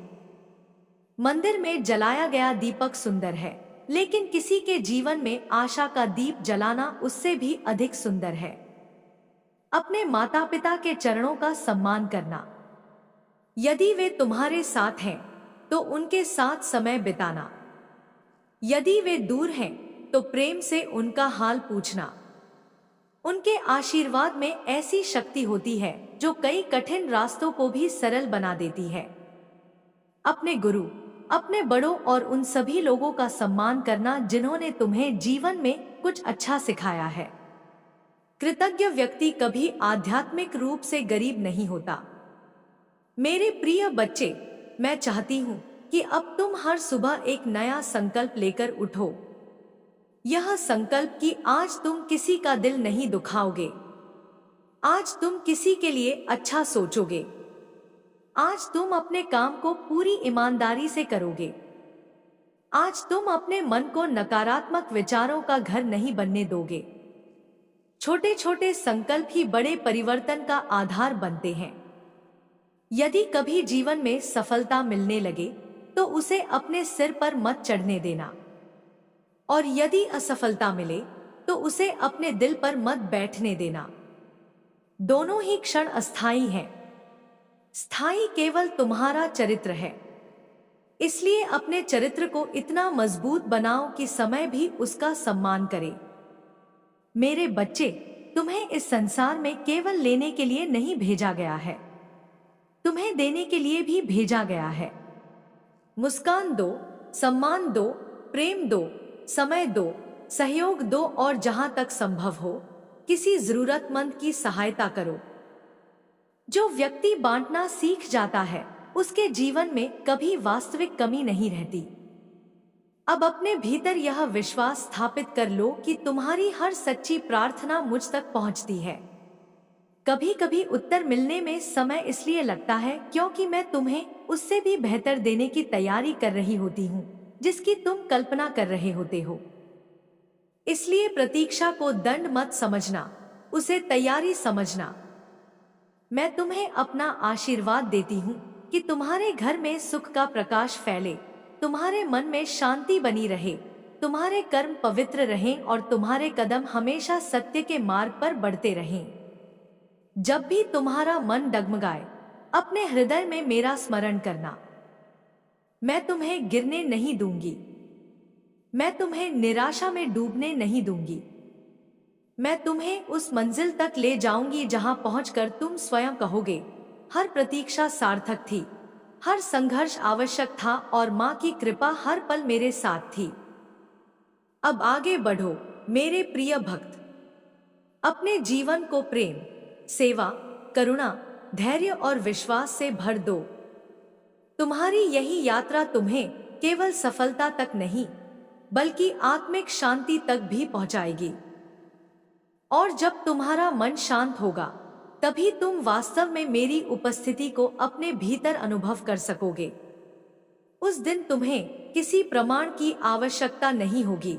[SPEAKER 1] मंदिर में जलाया गया दीपक सुंदर है, लेकिन किसी के जीवन में आशा का दीप जलाना उससे भी अधिक सुंदर है। अपने माता पिता के चरणों का सम्मान करना। यदि वे तुम्हारे साथ हैं, तो उनके साथ समय बिताना। यदि वे दूर हैं, तो प्रेम से उनका हाल पूछना। उनके आशीर्वाद में ऐसी शक्ति होती है जो कई कठिन रास्तों को भी सरल बना देती है। अपने गुरु, अपने बड़ों और उन सभी लोगों का सम्मान करना जिन्होंने तुम्हें जीवन में कुछ अच्छा सिखाया है। कृतज्ञ व्यक्ति कभी आध्यात्मिक रूप से गरीब नहीं होता। मेरे प्रिय बच्चे, मैं चाहती हूँ कि अब तुम हर सुबह एक नया संकल्प लेकर उठो। यह संकल्प कि आज तुम किसी का दिल नहीं दुखाओगे, आज तुम किसी के लिए अच्छा सोचोगे, आज तुम अपने काम को पूरी ईमानदारी से करोगे, आज तुम अपने मन को नकारात्मक विचारों का घर नहीं बनने दोगे। छोटे छोटे संकल्प ही बड़े परिवर्तन का आधार बनते हैं। यदि कभी जीवन में सफलता मिलने लगे तो उसे अपने सिर पर मत चढ़ने देना, और यदि असफलता मिले तो उसे अपने दिल पर मत बैठने देना। दोनों ही क्षण अस्थायी हैं। स्थायी केवल तुम्हारा चरित्र है। इसलिए अपने चरित्र को इतना मजबूत बनाओ कि समय भी उसका सम्मान करे। मेरे बच्चे, तुम्हें इस संसार में केवल लेने के लिए नहीं भेजा गया है, तुम्हें देने के लिए भी भेजा गया है। मुस्कान दो, सम्मान दो, प्रेम दो, समय दो, सहयोग दो, और जहां तक संभव हो किसी जरूरतमंद की सहायता करो। जो व्यक्ति बांटना सीख जाता है उसके जीवन में कभी वास्तविक कमी नहीं रहती। अब अपने भीतर यह विश्वास स्थापित कर लो कि तुम्हारी हर सच्ची प्रार्थना मुझ तक पहुंचती है। कभी कभी उत्तर मिलने में समय इसलिए लगता है क्योंकि मैं तुम्हें उससे भी बेहतर देने की तैयारी कर रही होती हूँ जिसकी तुम कल्पना कर रहे होते हो। इसलिए प्रतीक्षा को दंड मत समझना, उसे तैयारी समझना। मैं तुम्हें अपना आशीर्वाद देती हूँ कि तुम्हारे घर में सुख का प्रकाश फैले, तुम्हारे मन में शांति बनी रहे, तुम्हारे कर्म पवित्र रहें और तुम्हारे कदम हमेशा सत्य के मार्ग पर बढ़ते रहें। जब भी तुम्हारा मन डगमगाए, अपने हृदय में मेरा स्मरण करना। मैं तुम्हें गिरने नहीं दूंगी, मैं तुम्हें निराशा में डूबने नहीं दूंगी। मैं तुम्हें उस मंजिल तक ले जाऊंगी जहां पहुंचकर तुम स्वयं कहोगे, हर प्रतीक्षा सार्थक थी, हर संघर्ष आवश्यक था और मां की कृपा हर पल मेरे साथ थी। अब आगे बढ़ो मेरे प्रिय भक्त। अपने जीवन को प्रेम, सेवा, करुणा, धैर्य और विश्वास से भर दो। तुम्हारी यही यात्रा तुम्हें केवल सफलता तक नहीं बल्कि आत्मिक शांति तक भी पहुंचाएगी। और जब तुम्हारा मन शांत होगा तभी तुम वास्तव में मेरी उपस्थिति को अपने भीतर अनुभव कर सकोगे। उस दिन तुम्हें किसी प्रमाण की आवश्यकता नहीं होगी,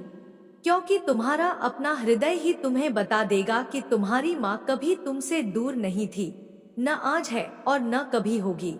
[SPEAKER 1] क्योंकि तुम्हारा अपना हृदय ही तुम्हें बता देगा कि तुम्हारी माँ कभी तुमसे दूर नहीं थी, न आज है और न कभी होगी।